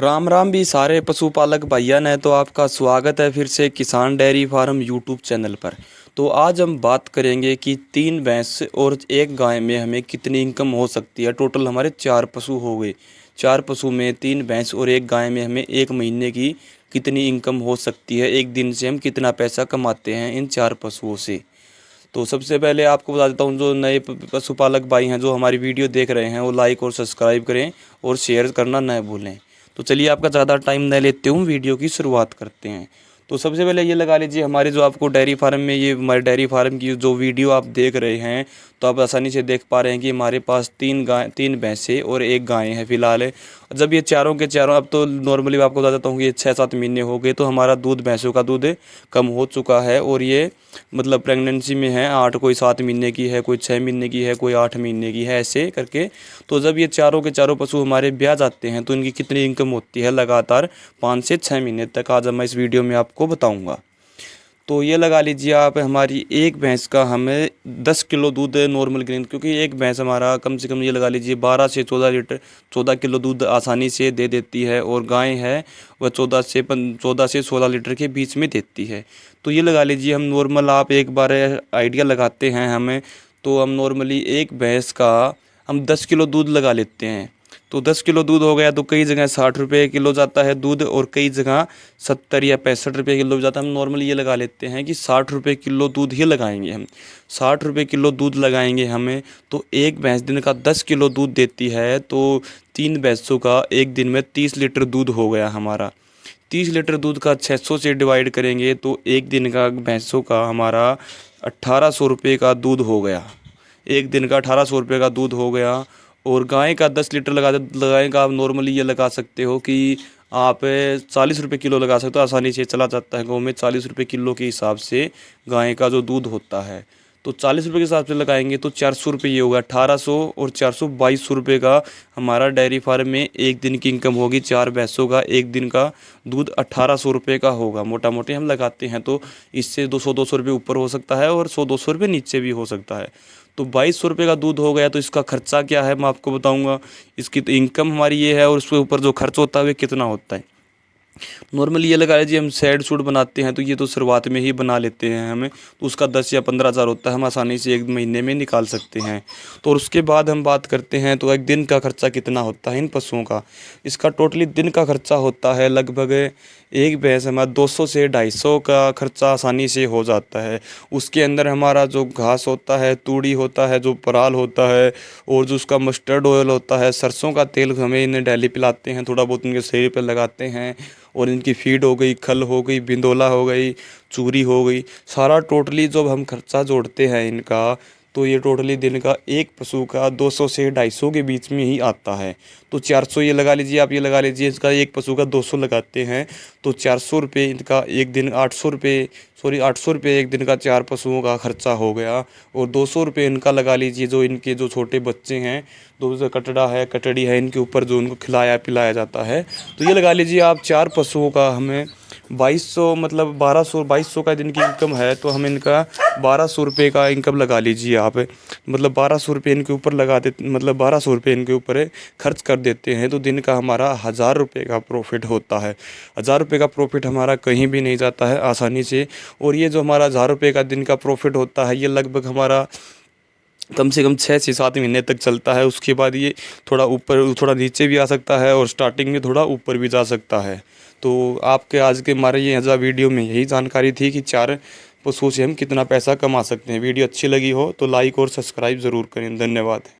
राम राम भी सारे पशुपालक भैया ने तो आपका स्वागत है फिर से किसान डेयरी फार्म यूट्यूब चैनल पर। तो आज हम बात करेंगे कि 3 भैंस और 1 गाय में हमें कितनी इनकम हो सकती है। टोटल हमारे 4 पशु हो गए। 4 पशु में 3 भैंस और 1 गाय में हमें 1 महीने की कितनी इनकम हो सकती है, एक दिन से हम कितना पैसा कमाते हैं इन 4 पशुओं से। तो सबसे पहले आपको बता देता हूँ, जो नए पशुपालक भाई हैं जो हमारी वीडियो देख रहे हैं वो लाइक और सब्सक्राइब करें और शेयर करना न भूलें। तो चलिए आपका ज़्यादा टाइम न लेते हुए वीडियो की शुरुआत करते हैं। तो सबसे पहले ये लगा लीजिए, हमारे जो आपको डेयरी फार्म में ये हमारे डेयरी फार्म की जो वीडियो आप देख रहे हैं तो आप आसानी से देख पा रहे हैं कि हमारे पास 3 भैंसें और 1 गाय है फ़िलहाल। जब ये चारों के चारों, अब तो नॉर्मली आपको बता देता हूँ कि ये 6-7 महीने हो गए तो हमारा दूध, भैंसों का दूध कम हो चुका है और ये मतलब प्रेगनेंसी में है। 8, कोई 7 महीने की है, कोई 6 महीने की है, कोई 8 महीने की है, ऐसे करके। तो जब ये चारों के चारों पशु हमारे ब्याह जाते हैं तो इनकी कितनी इनकम होती है लगातार 5 से 6 महीने तक, आज मैं इस वीडियो में आपको बताऊंगा। तो ये लगा लीजिए आप, हमारी 1 भैंस का हमें 10 किलो दूध नॉर्मल ग्रेन, क्योंकि 1 भैंस हमारा कम से कम ये लगा लीजिए 12 से 14 लीटर 14 किलो दूध आसानी से दे देती है, और गाय है वह 14 से 16 लीटर के बीच में देती है। तो ये लगा लीजिए हम नॉर्मल, आप एक बार आइडिया लगाते हैं हमें, तो हम नॉर्मली 1 भैंस का हम 10 किलो दूध लगा लेते हैं। तो 10 किलो दूध हो गया तो कई जगह 60 रुपये किलो जाता है दूध, और कई जगह 70 या 65 रुपये किलो जाता है। हम नॉर्मली ये लगा लेते हैं कि 60 रुपये किलो दूध ही लगाएंगे हम। 60 रुपये किलो दूध लगाएंगे हमें, तो 1 भैंस दिन का 10 किलो दूध देती है, तो 3 भैंसों का एक दिन में 30 लीटर दूध हो गया हमारा। 30 लीटर दूध का 600 से डिवाइड करेंगे तो एक दिन का भैंसों का हमारा 1800 रुपये का दूध हो गया। एक दिन का 1800 रुपये का दूध हो गया। और गाय का 10 लीटर गाय का आप नॉर्मली ये लगा सकते हो कि आप 40 रुपये किलो लगा सकते हो, आसानी से चला जाता है गाँव में 40 रुपये किलो के हिसाब से गाय का जो दूध होता है। तो 40 रुपये के हिसाब से लगाएंगे तो 400 रुपये ये होगा। 1800 और 400 2200 रुपये का हमारा डेयरी फार्म में एक दिन की इनकम होगी। 4 भैंसों का एक दिन का दूध 1800 रुपये का होगा, मोटा मोटी हम लगाते हैं। तो इससे 200 रुपये ऊपर हो सकता है और 100-200 रुपये नीचे भी हो सकता है। तो 2200 रुपये का दूध हो गया, तो इसका खर्चा क्या है मैं आपको बताऊंगा। इसकी तो इनकम हमारी ये है, और उसके ऊपर जो खर्च होता है वो कितना होता है। नॉर्मली ये लगा लीजिए हम शेड शूट बनाते हैं तो ये तो शुरुआत में ही बना लेते हैं हमें, तो उसका 10 या 15 हज़ार होता है, हम आसानी से एक महीने में निकाल सकते हैं। तो और उसके बाद हम बात करते हैं तो एक दिन का खर्चा कितना होता है इन पशुओं का। इसका टोटली दिन का खर्चा होता है लगभग, 1 भैंस हमारा 200 से 250 का खर्चा आसानी से हो जाता है। उसके अंदर हमारा जो घास होता है, तूड़ी होता है, जो पराल होता है, और जो उसका मस्टर्ड ऑयल होता है, सरसों का तेल हमें इन्हें डेली पिलाते हैं, थोड़ा बहुत इनके शरीर पर लगाते हैं। और इनकी फीड हो गई, खल हो गई, बिंदोला हो गई, चूरी हो गई, सारा टोटली जब हम खर्चा जोड़ते हैं इनका, तो ये टोटली दिन का एक पशु का 200 से 250 के बीच में ही आता है। तो 400 ये लगा लीजिए आप, ये लगा लीजिए इसका एक पशु का 200 लगाते हैं तो 400 रुपये इनका एक दिन, 800 रुपये एक दिन का 4 पशुओं का खर्चा हो गया। और 200 रुपये इनका लगा लीजिए, जो इनके जो छोटे बच्चे हैं, जो कटड़ा है, कटड़ी है, इनके ऊपर जो उनको खिलाया पिलाया जाता है। तो ये लगा लीजिए आप 4 पशुओं का हमें 2200, मतलब 2200 का दिन की इनकम है, तो हम इनका 1200 रुपये का इनकम लगा लीजिए आप। मतलब 1200 रुपये इनके ऊपर लगा देते, मतलब 1200 रुपये इनके ऊपर खर्च कर देते हैं, तो दिन का हमारा 1000 रुपये का प्रॉफिट होता है। 1000 रुपये का प्रॉफिट हमारा कहीं भी नहीं जाता है आसानी से। और ये जो हमारा 1000 रुपये का दिन का प्रॉफिट होता है, ये लगभग हमारा कम से कम 6 से 7 महीने तक चलता है। उसके बाद ये थोड़ा ऊपर थोड़ा नीचे भी आ सकता है, और स्टार्टिंग में थोड़ा ऊपर भी जा सकता है। तो आपके आज के हमारे ये वीडियो में यही जानकारी थी कि 4 पशुओं से हम कितना पैसा कमा सकते हैं। वीडियो अच्छी लगी हो तो लाइक और सब्सक्राइब ज़रूर करें। धन्यवाद।